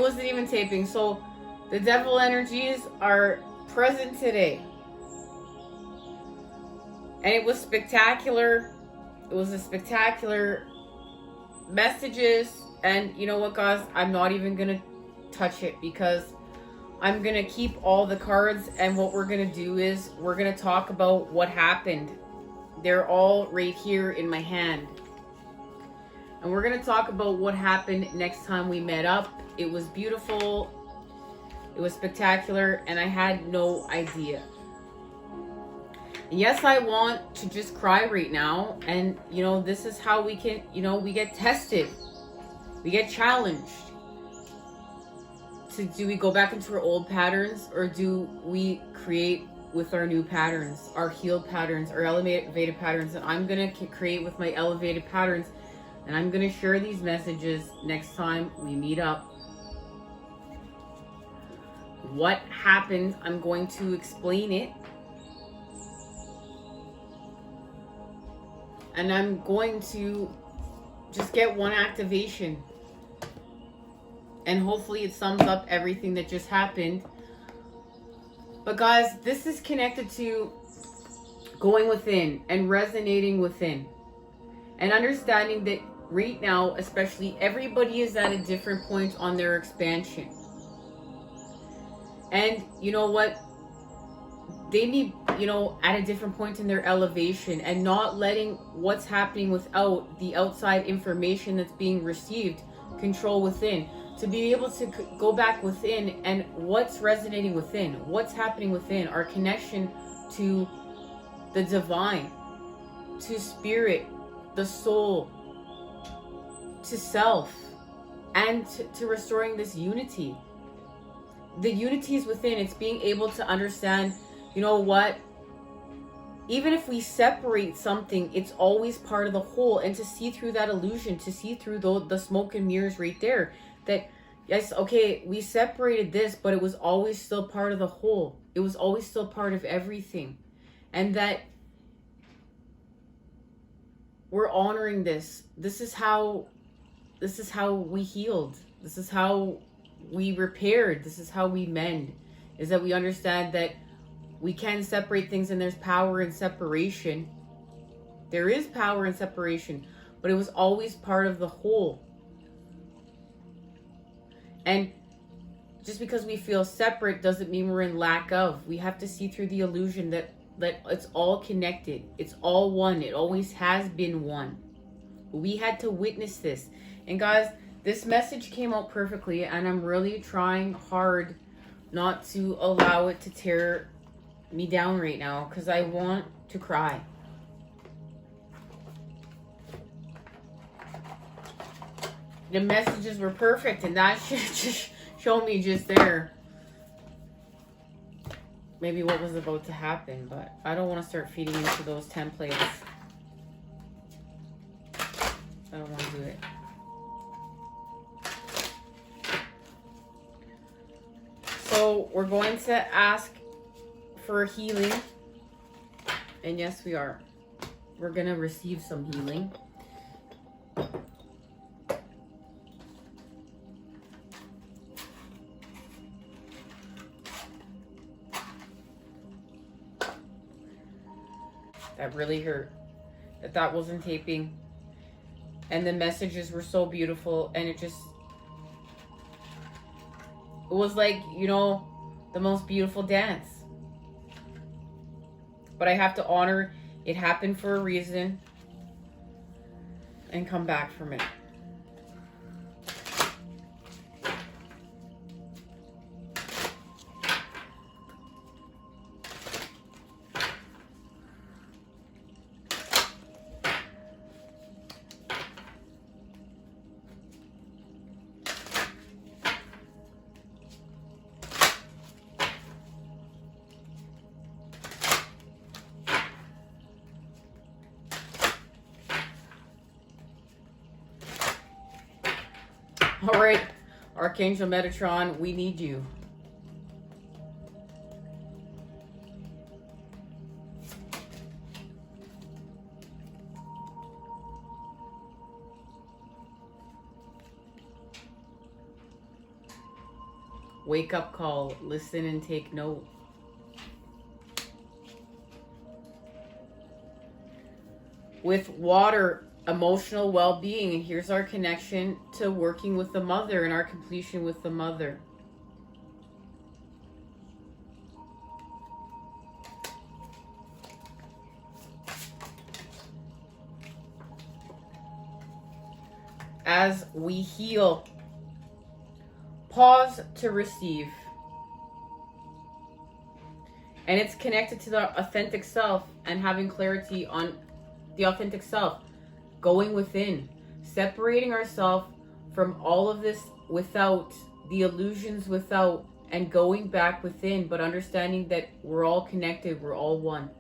wasn't even taping. So the devil energies are present today. And it was spectacular. It was a spectacular messages. And you know what, guys? I'm not even going to touch it because I'm going to keep all the cards. And what we're going to do is we're going to talk about what happened. They're all right here in my hand. And we're going to talk about what happened next time we met up. It was beautiful. It was spectacular. And I had no idea. And yes, I want to just cry right now. And, you know, this is how we can, you know, we get tested. We get challenged. Do we go back into our old patterns, or do we create with our new patterns, our healed patterns, our elevated patterns? And I'm going to create with my elevated patterns. And I'm going to share these messages next time we meet up. What happened, I'm going to explain it. And I'm going to just get one activation. And hopefully it sums up everything that just happened. But guys, this is connected to going within and resonating within. And understanding that right now, especially, everybody is at a different point on their expansion. And you know what? They need, you know, at a different point in their elevation, and not letting what's happening without the outside information that's being received control within. To be able to go back within and what's resonating within, what's happening within, our connection to the divine, to spirit, the soul, to self, and to restoring this unity. The unity is within. It's being able to understand, you know what? Even if we separate something, it's always part of the whole. And to see through that illusion, to see through the smoke and mirrors right there, that yes, okay, we separated this, but it was always still part of the whole. It was always still part of everything. And that we're honoring this. This is how we healed. This is how we repaired. This is how we mend. Is that we understand that we can separate things, and there's power in separation. There is power in separation, but it was always part of the whole. And just because we feel separate doesn't mean we're in lack of. We have to see through the illusion that it's all connected. It's all one. It always has been one. We had to witness this. And guys, this message came out perfectly, and I'm really trying hard not to allow it to tear me down right now, because I want to cry. The messages were perfect, and that should just show me just there maybe what was about to happen. But I don't want to start feeding into those templates. I don't want to do it. So we're going to ask for healing. And yes, we are. We're going to receive some healing. That really hurt. That wasn't taping. And the messages were so beautiful. And it was like, you know, the most beautiful dance. But I have to honor it happened for a reason and come back from it. All right, Archangel Metatron, we need you. Wake up call. Listen and take note. With water, emotional well-being. And here's our connection to working with the mother and our completion with the mother. As we heal, pause to receive. And it's connected to the authentic self and having clarity on the authentic self. Going within, separating ourselves from all of this without, the illusions without, and going back within, but understanding that we're all connected, we're all one.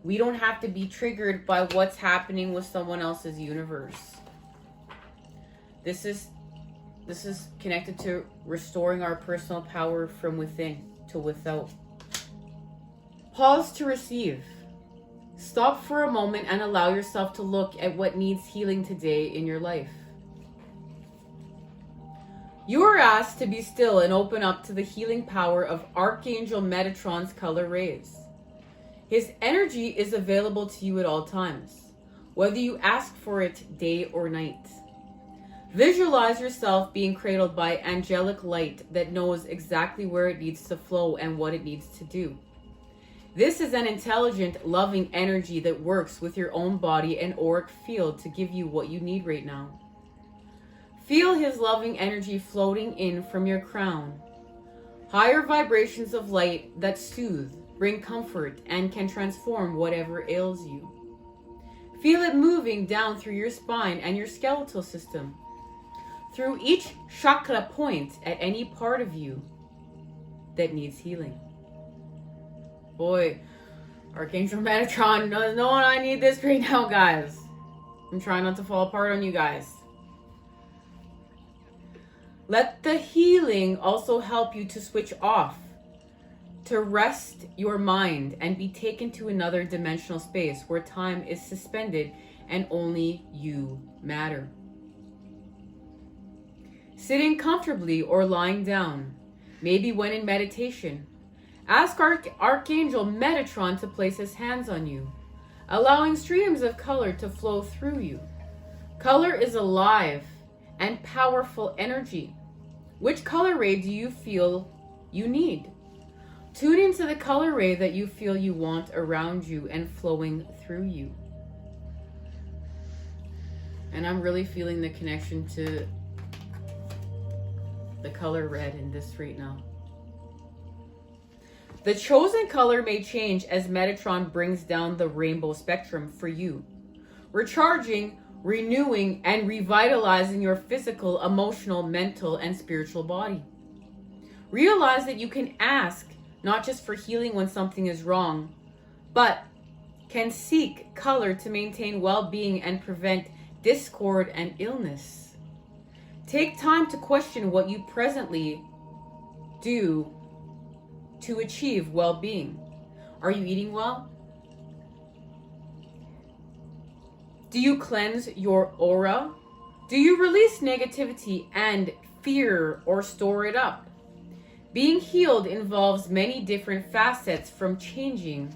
We don't have to be triggered by what's happening with someone else's universe. This is connected to restoring our personal power from within to without. Pause to receive. Stop for a moment and allow yourself to look at what needs healing today in your life. You are asked to be still and open up to the healing power of Archangel Metatron's color rays. His energy is available to you at all times, whether you ask for it day or night. Visualize yourself being cradled by angelic light that knows exactly where it needs to flow and what it needs to do. This is an intelligent, loving energy that works with your own body and auric field to give you what you need right now. Feel his loving energy floating in from your crown. Higher vibrations of light that soothe, bring comfort, and can transform whatever ails you. Feel it moving down through your spine and your skeletal system, through each chakra point at any part of you that needs healing. Boy, Archangel Metatron knows I need this right now, guys. I'm trying not to fall apart on you guys. Let the healing also help you to switch off, to rest your mind and be taken to another dimensional space where time is suspended and only you matter. Sitting comfortably or lying down, maybe when in meditation, ask Archangel Metatron to place his hands on you, allowing streams of color to flow through you. Color is alive and powerful energy. Which color ray do you feel you need? Tune into the color ray that you feel you want around you and flowing through you. And I'm really feeling the connection to the color red in this right now. The chosen color may change as Metatron brings down the rainbow spectrum for you, recharging, renewing, and revitalizing your physical, emotional, mental, and spiritual body. Realize that you can ask not just for healing when something is wrong, but can seek color to maintain well-being and prevent discord and illness. Take time to question what you presently do to achieve well-being. Are you eating well? Do you cleanse your aura? Do you release negativity and fear or store it up? Being healed involves many different facets, from changing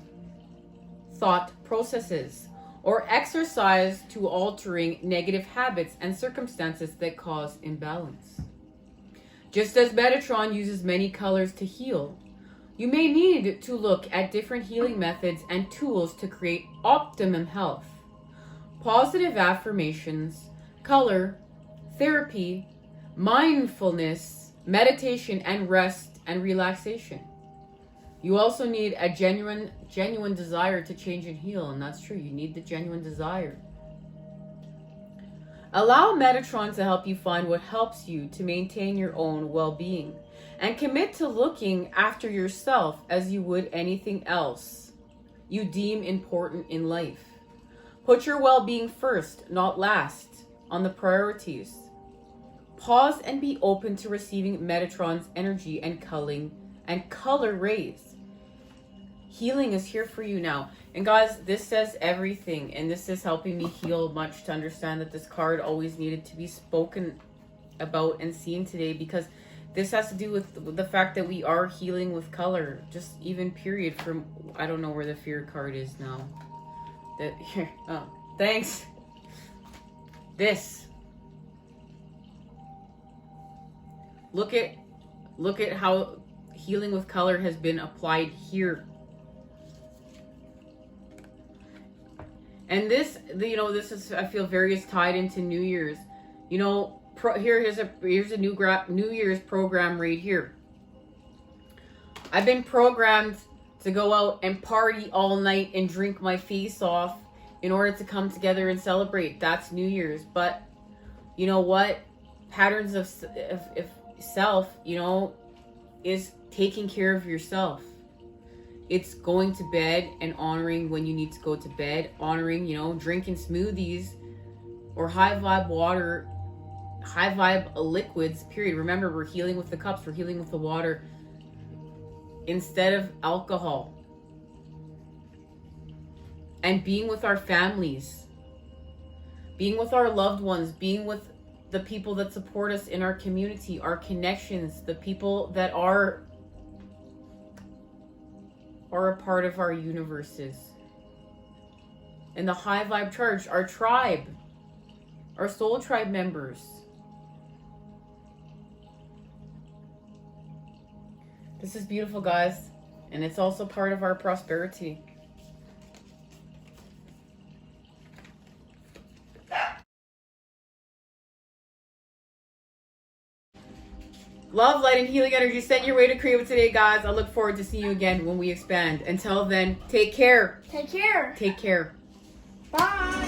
thought processes or exercise to altering negative habits and circumstances that cause imbalance. Just as Metatron uses many colors to heal, you may need to look at different healing methods and tools to create optimum health. Positive affirmations, color, therapy, mindfulness, meditation, and rest and relaxation. You also need a genuine desire to change and heal, and that's true. You need the genuine desire. Allow Metatron to help you find what helps you to maintain your own well-being, and commit to looking after yourself as you would anything else you deem important in life. Put your well-being first, not last, on the priorities. Pause and be open to receiving Metatron's energy and color rays. Healing is here for you now. And guys, this says everything, and this is helping me heal much to understand that this card always needed to be spoken about and seen today, because This has to do with the fact that we are healing with color. Just even period from, I don't know where the fear card is now. That here, oh, thanks. This. Look at how healing with color has been applied here. And this, you know, this is, I feel, very tied into New Year's. You know, here's a New Year's program right here. I've been programmed to go out and party all night and drink my face off in order to come together and celebrate. That's New Year's. But you know what? Patterns of self, you know, is taking care of yourself. It's going to bed and honoring when you need to go to bed. Honoring, you know, drinking smoothies or high vibe water, high vibe liquids, period. Remember, we're healing with the cups. We're healing with the water instead of alcohol. And being with our families. Being with our loved ones. Being with the people that support us in our community. Our connections. The people that are a part of our universes. And the high vibe charge, our tribe, our soul tribe members. This is beautiful, guys, and it's also part of our prosperity. Love, light, and healing energy sent your way to create today, guys. I look forward to seeing you again when we expand. Until then, take care. Take care. Take care. Bye.